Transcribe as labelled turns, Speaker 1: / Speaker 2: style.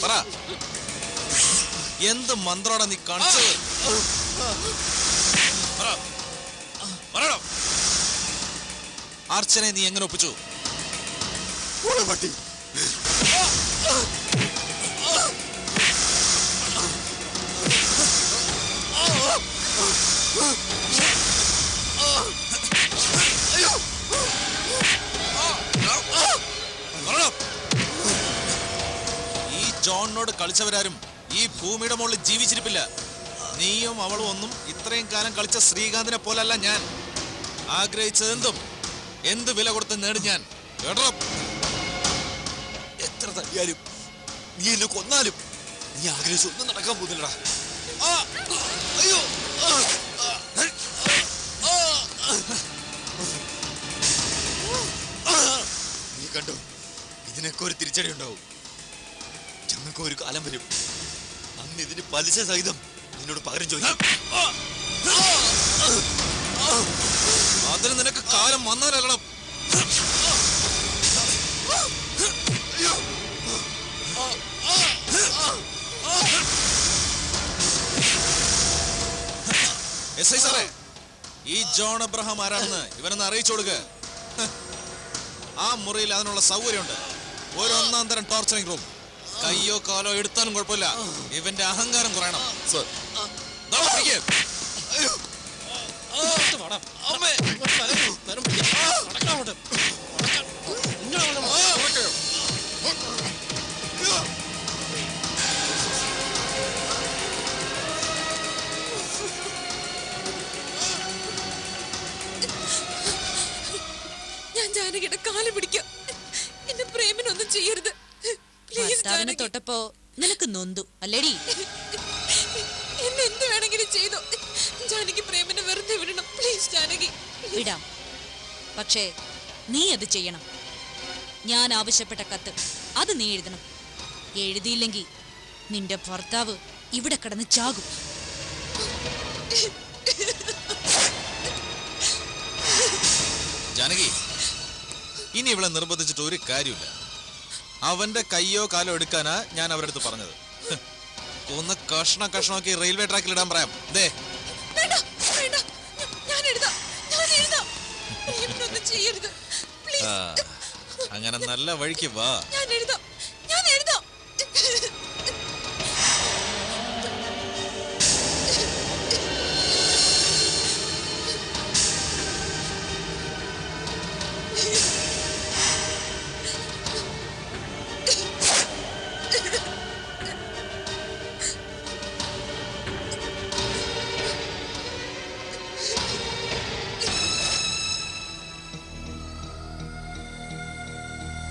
Speaker 1: പറ, എന്ത് മന്ത്രോടാ നീ കാണിച്ചത്? അർച്ചനെ നീ എങ്ങനെ ഒപ്പിച്ചു? ഈ ജോണിനോട് കളിച്ചവരാരും ഈ ഭൂമിയുടെ മുകളിൽ ജീവിച്ചിരിപ്പില്ല. നീയും അവളും ഒന്നും ഇത്രയും കാലം കളിച്ച ശ്രീകാന്തിനെ പോലല്ല ഞാൻ. ആഗ്രഹിച്ചതെന്തും എന്ത് വില കൊടുത്ത് നേടും ഞാൻ.
Speaker 2: എത്ര തല്ലിയാലും നീ എന്നെ കൊന്നാലും നീ ആഗ്രഹിച്ചൊന്നും നടക്കാൻ പോകുന്നില്ലടാ. അയ്യോ, നീ കണ്ടോ, ഇതിനൊക്കെ ഒരു തിരിച്ചടി ഉണ്ടാവും. ഞങ്ങൾക്ക് ഒരു കാലം വരും, അന്ന് ഇതിന് പലിശ സഹിതം നിന്നോട് പകരം ചോദിക്കും.
Speaker 1: അതിന് നിനക്ക് കാലം വന്നവരല്ലോ. എസ് ഐ സാറേ, ഈ ജോൺ അബ്രഹാം ആരാണെന്ന് ഇവനൊന്ന് അറിയിച്ചു കൊടുക്കുക. ആ മുറിയിൽ അതിനുള്ള സൗകര്യമുണ്ട്. ഒരു ഒന്നാം തരം ടോർച്ചറിംഗ് റൂം. കയ്യോ കാലോ എടുത്താലും കുഴപ്പമില്ല, ഇവന്റെ അഹങ്കാരം കുറയണം.
Speaker 3: ഞാൻ ജാനകിയുടെ കാല് പിടിക്കാം. എന്റെ പ്രേമനൊന്നും ചെയ്യരുത്.
Speaker 4: തൊട്ടപ്പോ നിനക്ക് നൊന്തു അല്ലേടി?
Speaker 3: എന്നെ എന്ത് വേണമെങ്കിലും ചെയ്തോ. ജാനകി പ്രേമനെ വെറുതെ വിടണം പ്ലീസ്. ജാനകി
Speaker 4: വിടാം, പക്ഷേ നീ അത് ചെയ്യണം. ഞാൻ ആവശ്യപ്പെട്ട കത്ത് അത് നീ എഴുതണം. എഴുതിയില്ലെങ്കിൽ നിന്റെ ഭർത്താവ് ഇവിടെ കിടന്ന് ചാകും.
Speaker 1: ജാനകി, ഇനി ഇവളെ നിർബന്ധിച്ചിട്ട് ഒരു കാര്യമില്ല. അവന്റെ കയ്യോ കാലോ എടുക്കാനാ ഞാൻ അവരുടെ അടുത്ത് പറഞ്ഞത്. ഒന്ന് കഷ്ണമാക്കി റെയിൽവേ ട്രാക്കിൽ ഇടാൻ പറയാം. അങ്ങനെ നല്ല വഴിക്ക് വാ.